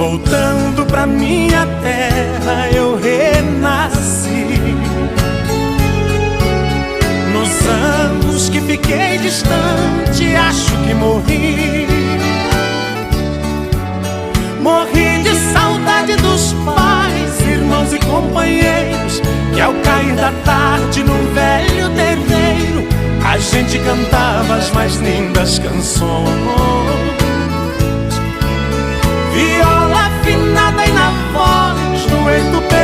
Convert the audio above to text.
Voltando pra minha terra eu renasci. Nos anos que fiquei distante, acho que morri. Morri de saudade dos pais, irmãos e companheiros, que ao cair da tarde num velho terreiro a gente cantava as mais lindas canções. Viola afinada e na voz, dueto perfeito.